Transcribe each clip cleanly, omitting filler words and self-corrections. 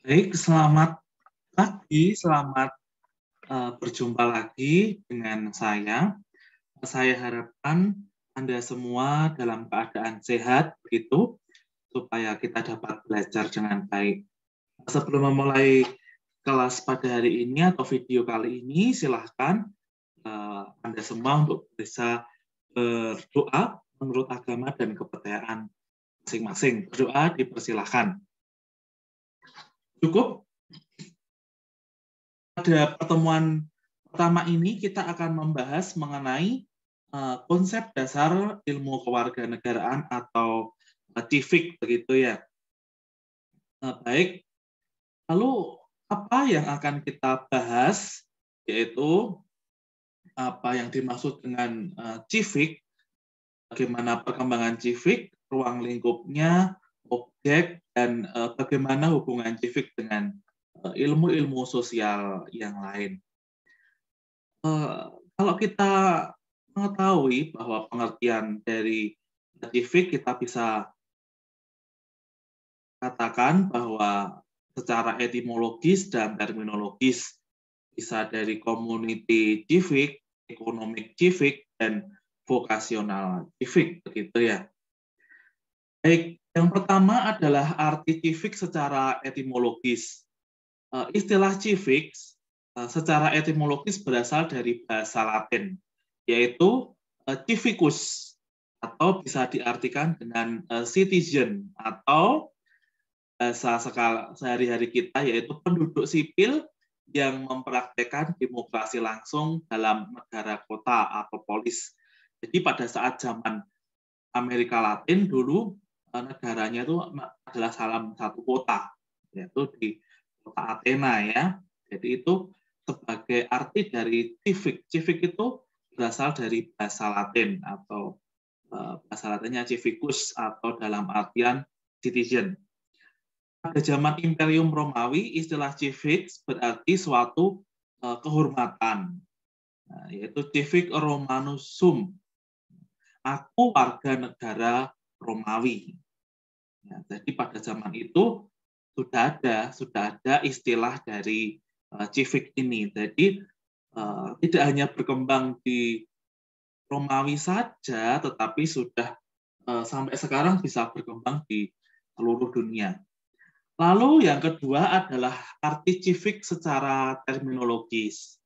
Baik, selamat pagi, selamat berjumpa lagi dengan saya. Saya harapkan Anda semua dalam keadaan sehat, begitu, supaya kita dapat belajar dengan baik. Sebelum memulai kelas pada hari ini atau video kali ini, silahkan Anda semua untuk bisa berdoa menurut agama dan kepercayaan masing-masing. Berdoa dipersilahkan. Cukup? Pada pertemuan pertama ini kita akan membahas mengenai konsep dasar ilmu kewarganegaraan atau civic begitu ya. Baik, lalu apa yang akan kita bahas yaitu apa yang dimaksud dengan civic, bagaimana perkembangan civic, ruang lingkupnya, objek, dan bagaimana hubungan civic dengan ilmu-ilmu sosial yang lain. Kalau kita mengetahui bahwa pengertian dari civic, kita bisa katakan bahwa secara etimologis dan terminologis bisa dari community civic, economic civic, dan vocational civic, begitu ya. Baik, yang pertama adalah arti civic secara etimologis. Istilah civic secara etimologis berasal dari bahasa Latin, yaitu civicus, atau bisa diartikan dengan citizen, atau bahasa sehari-hari kita yaitu penduduk sipil yang mempraktekkan demokrasi langsung dalam negara kota atau polis. Jadi pada saat zaman Amerika Latin dulu negaranya itu adalah salah satu kota, yaitu di kota Athena ya. Jadi itu sebagai arti dari civic. Civic itu berasal dari bahasa Latin atau bahasa Latinnya civicus atau dalam artian citizen. Pada zaman Imperium Romawi, istilah civic berarti suatu kehormatan, yaitu civic Romanus sum. Aku warga negara Romawi. Ya, jadi pada zaman itu sudah ada istilah dari civic ini. Jadi tidak hanya berkembang di Romawi saja, tetapi sudah sampai sekarang bisa berkembang di seluruh dunia. Lalu yang kedua adalah arti civic secara terminologis.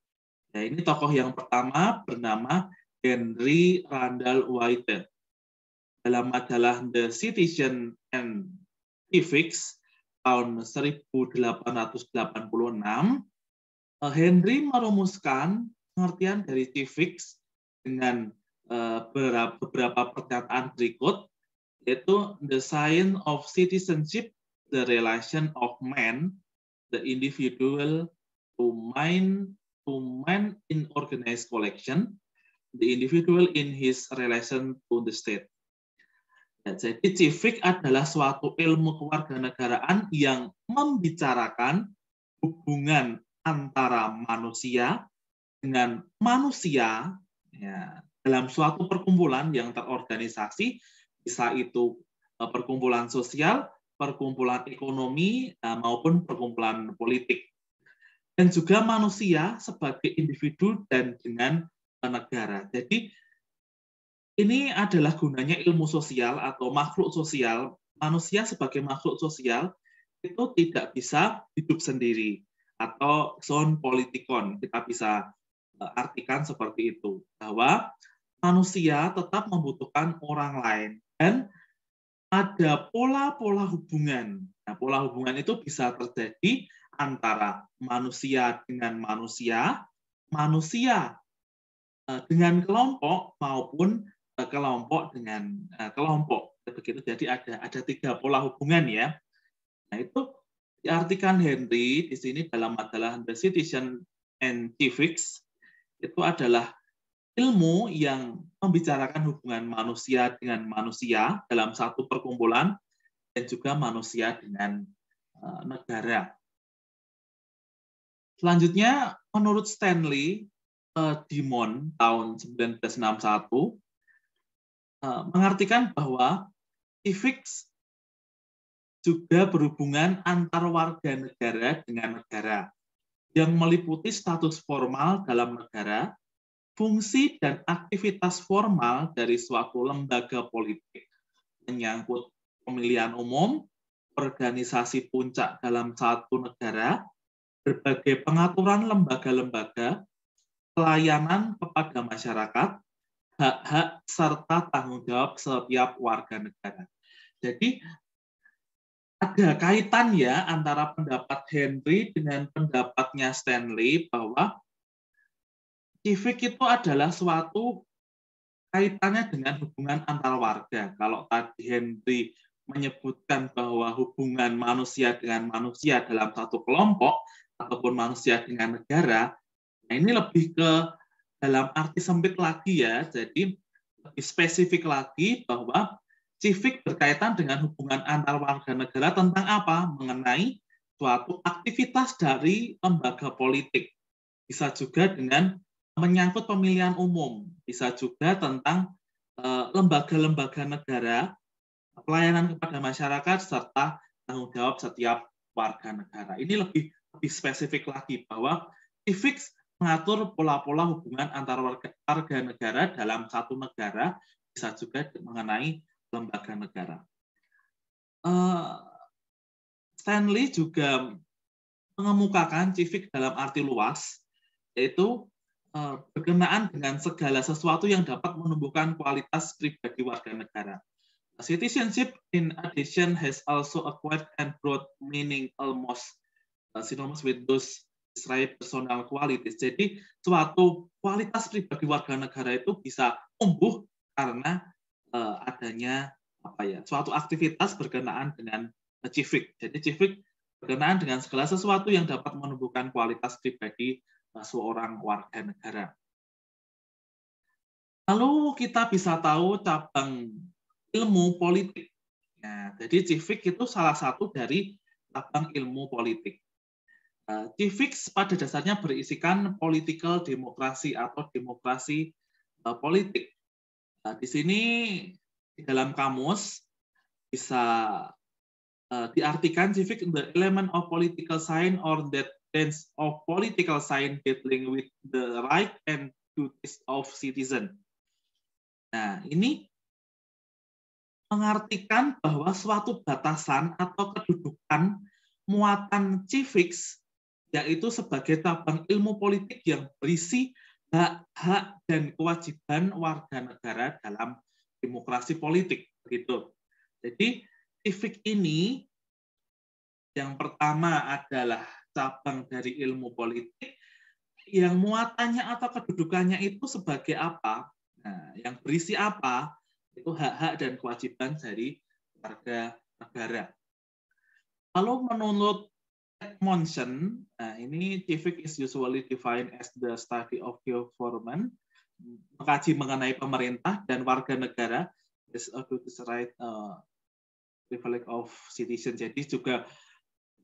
Ya, ini tokoh yang pertama bernama Henry Randall White. Dalam majalah The Citizen and Civics tahun 1886, Henry merumuskan pengertian dari civics dengan beberapa pernyataan berikut, yaitu the science of citizenship, the relation of man, the individual to man in organized collection, the individual in his relation to the state. Ya, jadi civic adalah suatu ilmu kewarganegaraan yang membicarakan hubungan antara manusia dengan manusia ya, dalam suatu perkumpulan yang terorganisasi, bisa itu perkumpulan sosial, perkumpulan ekonomi, maupun perkumpulan politik. Dan juga manusia sebagai individu dan dengan negara. Jadi ini adalah gunanya ilmu sosial atau makhluk sosial. Manusia sebagai makhluk sosial itu tidak bisa hidup sendiri atau zon politikon. Kita bisa artikan seperti itu, bahwa manusia tetap membutuhkan orang lain dan ada pola-pola hubungan. Nah, pola hubungan itu bisa terjadi antara manusia dengan manusia, manusia dengan kelompok, maupun kelompok dengan kelompok. Begitu. Jadi ada tiga pola hubungan ya. Nah, itu diartikan Henry di sini dalam majalah The Citizen and Civics, itu adalah ilmu yang membicarakan hubungan manusia dengan manusia dalam satu perkumpulan dan juga manusia dengan negara. Selanjutnya, menurut Stanley Dimon tahun 1961, mengartikan bahwa civics juga berhubungan antar warga negara dengan negara, yang meliputi status formal dalam negara, fungsi dan aktivitas formal dari suatu lembaga politik, menyangkut pemilihan umum, organisasi puncak dalam satu negara, berbagai pengaturan lembaga-lembaga, pelayanan kepada masyarakat, hak-hak serta tanggung jawab setiap warga negara. Jadi ada kaitan ya antara pendapat Henry dengan pendapatnya Stanley bahwa civic itu adalah suatu kaitannya dengan hubungan antar warga. Kalau tadi Henry menyebutkan bahwa hubungan manusia dengan manusia dalam satu kelompok ataupun manusia dengan negara, nah ini lebih ke dalam arti sempit lagi ya. Jadi lebih spesifik lagi bahwa civic berkaitan dengan hubungan antar warga negara tentang apa? Mengenai suatu aktivitas dari lembaga politik. Bisa juga dengan menyangkut pemilihan umum. Bisa juga tentang lembaga-lembaga negara, pelayanan kepada masyarakat, serta tanggung jawab setiap warga negara. Ini lebih spesifik lagi bahwa civics mengatur pola-pola hubungan antar warga negara dalam satu negara, bisa juga mengenai lembaga negara. Stanley juga mengemukakan civic dalam arti luas, yaitu berkenaan dengan segala sesuatu yang dapat menumbuhkan kualitas pribadi warga negara. Citizenship, in addition, has also acquired and broad meaning almost synonymous with those described personal qualities. Jadi, suatu kualitas pribadi warga negara itu bisa tumbuh karena adanya suatu aktivitas berkenaan dengan civic. Jadi civic berkenaan dengan segala sesuatu yang dapat menumbuhkan kualitas pribadi seorang warga negara. Lalu kita bisa tahu cabang ilmu politik. Nah, jadi civic itu salah satu dari cabang ilmu politik. Civics pada dasarnya berisikan political demokrasi atau demokrasi politik. Di sini di dalam kamus bisa diartikan civic the element of political science or that branch of political science dealing with the right and duties of citizen. Nah, ini mengartikan bahwa suatu batasan atau kedudukan muatan civics yaitu sebagai cabang ilmu politik yang berisi hak-hak dan kewajiban warga negara dalam demokrasi politik, begitu. Jadi civic ini yang pertama adalah cabang dari ilmu politik yang muatannya atau kedudukannya itu sebagai apa? Nah, yang berisi apa? Itu hak-hak dan kewajiban dari warga negara. Lalu menurut Edmondson, nah ini civic is usually defined as the study of government, mengkaji mengenai pemerintah dan warga negara, is a right privilege of citizen. Jadi juga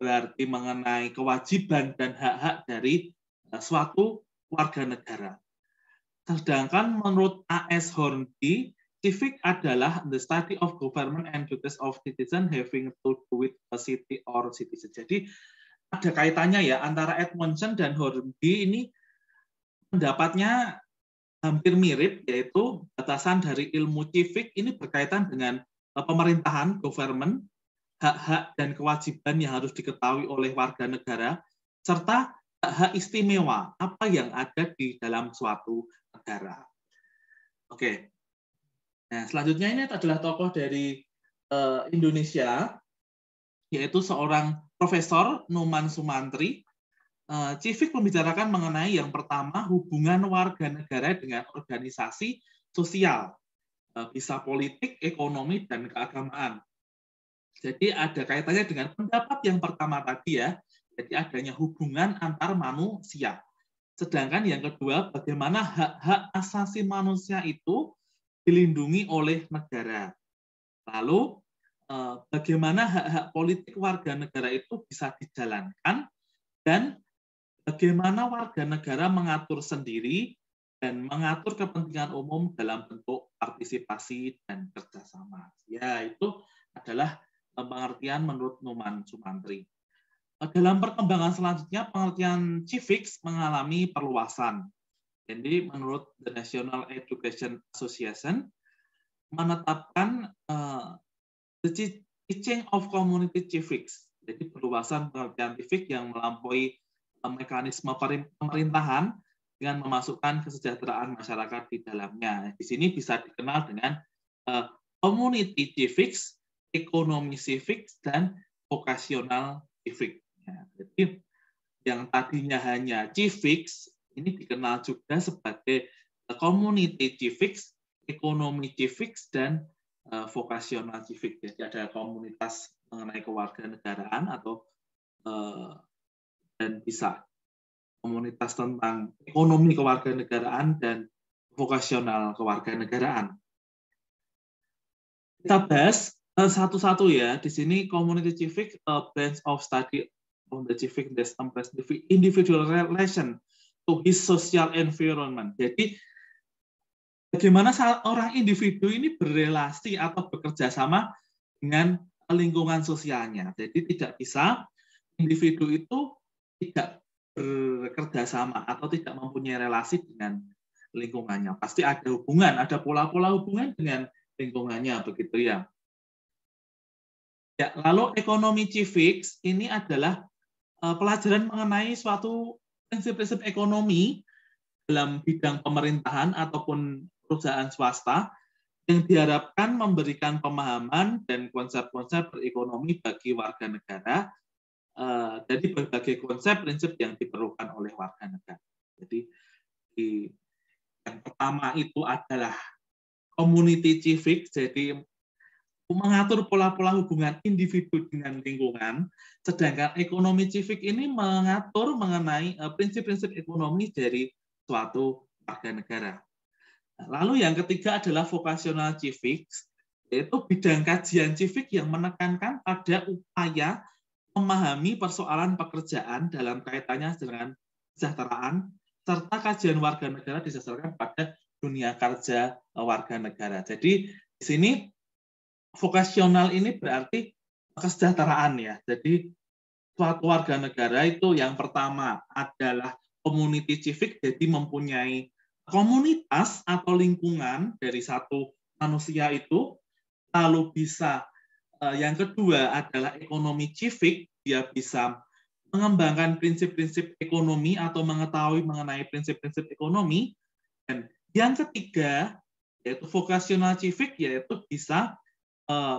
berarti mengenai kewajiban dan hak-hak dari suatu warga negara. Sedangkan menurut A.S. Hornby, civic adalah the study of government and duties of citizen having to do with a city or citizen. Jadi ada kaitannya ya antara Edmondson dan Hornby ini pendapatnya hampir mirip, yaitu batasan dari ilmu civic ini berkaitan dengan pemerintahan, government, hak-hak dan kewajiban yang harus diketahui oleh warga negara, serta hak istimewa apa yang ada di dalam suatu negara. Oke. Nah, selanjutnya ini adalah tokoh dari Indonesia, yaitu seorang Profesor Numan Sumantri. Civic membicarakan mengenai yang pertama hubungan warga negara dengan organisasi sosial, bisa politik, ekonomi, dan keagamaan. Jadi ada kaitannya dengan pendapat yang pertama tadi ya, jadi adanya hubungan antar manusia. Sedangkan yang kedua, bagaimana hak-hak asasi manusia itu dilindungi oleh negara. Lalu bagaimana hak-hak politik warga negara itu bisa dijalankan dan bagaimana warga negara mengatur sendiri dan mengatur kepentingan umum dalam bentuk partisipasi, dan kerjasama. Ya, itu adalah pengertian menurut Numan Sumantri. Dalam perkembangan selanjutnya, pengertian civics mengalami perluasan. Jadi, menurut The National Education Association, menetapkan the teaching of community civics. Jadi, perluasan pengertian civic yang melampaui mekanisme pemerintahan dengan memasukkan kesejahteraan masyarakat di dalamnya. Di sini bisa dikenal dengan community civics, ekonomi civics, dan vocational civics. Ya, jadi yang tadinya hanya civics, ini dikenal juga sebagai community civics, ekonomi civics, dan vocational civics. Jadi ada komunitas mengenai kewarganegaraan atau dan bisa komunitas tentang ekonomi kewarganegaraan dan vokasional kewarganegaraan. Kita bahas satu-satu ya. Di sini community civic, branch of study on the civic that embraces individual relation to his social environment. Jadi bagaimana orang individu ini berrelasi atau bekerja sama dengan lingkungan sosialnya. Jadi tidak bisa individu itu tidak bekerja sama atau tidak mempunyai relasi dengan lingkungannya. Pasti ada hubungan, ada pola-pola hubungan dengan lingkungannya, begitu ya. Ya, lalu ekonomi civics ini adalah pelajaran mengenai suatu prinsip-prinsip ekonomi dalam bidang pemerintahan ataupun perusahaan swasta yang diharapkan memberikan pemahaman dan konsep-konsep berekonomi bagi warga negara dari berbagai konsep prinsip yang diperlukan oleh warga negara. Jadi yang pertama itu adalah community civics, jadi mengatur pola-pola hubungan individu dengan lingkungan, sedangkan ekonomi civic ini mengatur mengenai prinsip-prinsip ekonomi dari suatu warga negara. Lalu yang ketiga adalah vocational civics, yaitu bidang kajian civic yang menekankan pada upaya memahami persoalan pekerjaan dalam kaitannya dengan kesejahteraan, serta kajian warga negara didasarkan pada dunia kerja warga negara. Jadi di sini vokasional ini berarti kesejahteraan ya. Jadi suatu warga negara itu yang pertama adalah community civic, jadi mempunyai komunitas atau lingkungan dari satu manusia itu. Lalu bisa yang kedua adalah ekonomi civic, dia bisa mengembangkan prinsip-prinsip ekonomi atau mengetahui mengenai prinsip-prinsip ekonomi. Dan yang ketiga yaitu vocational civic, yaitu bisa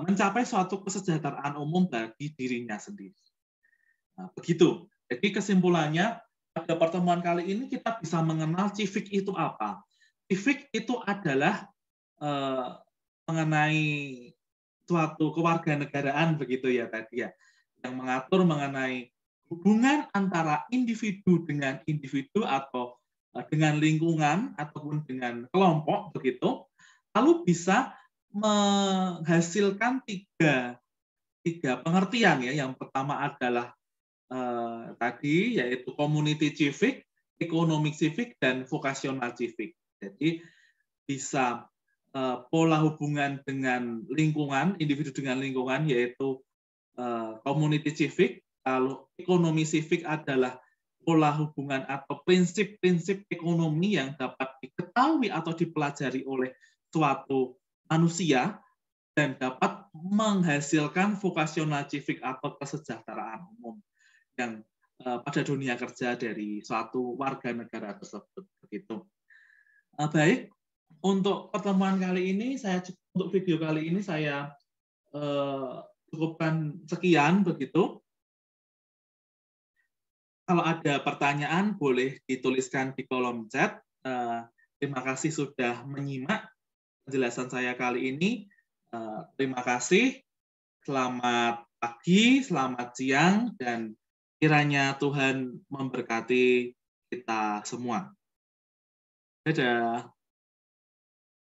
mencapai suatu kesejahteraan umum bagi dirinya sendiri. Nah, begitu. Jadi kesimpulannya pada pertemuan kali ini kita bisa mengenal civic itu apa. Civic itu adalah mengenai suatu kewarganegaraan begitu ya tadi ya, yang mengatur mengenai hubungan antara individu dengan individu atau dengan lingkungan ataupun dengan kelompok begitu, lalu bisa menghasilkan tiga pengertian ya. Yang pertama adalah tadi yaitu community civic, economic civic, dan vocational civic. Jadi bisa pola hubungan dengan lingkungan, individu dengan lingkungan yaitu community civic, lalu ekonomi civic adalah pola hubungan atau prinsip-prinsip ekonomi yang dapat diketahui atau dipelajari oleh suatu manusia dan dapat menghasilkan vocational civic atau kesejahteraan umum yang pada dunia kerja dari suatu warga negara tersebut. Begitu. Baik, untuk pertemuan kali ini untuk video kali ini saya cukupkan sekian begitu. Kalau ada pertanyaan boleh dituliskan di kolom chat. Terima kasih sudah menyimak penjelasan saya kali ini. Terima kasih. Selamat pagi, selamat siang, dan kiranya Tuhan memberkati kita semua. Dadah.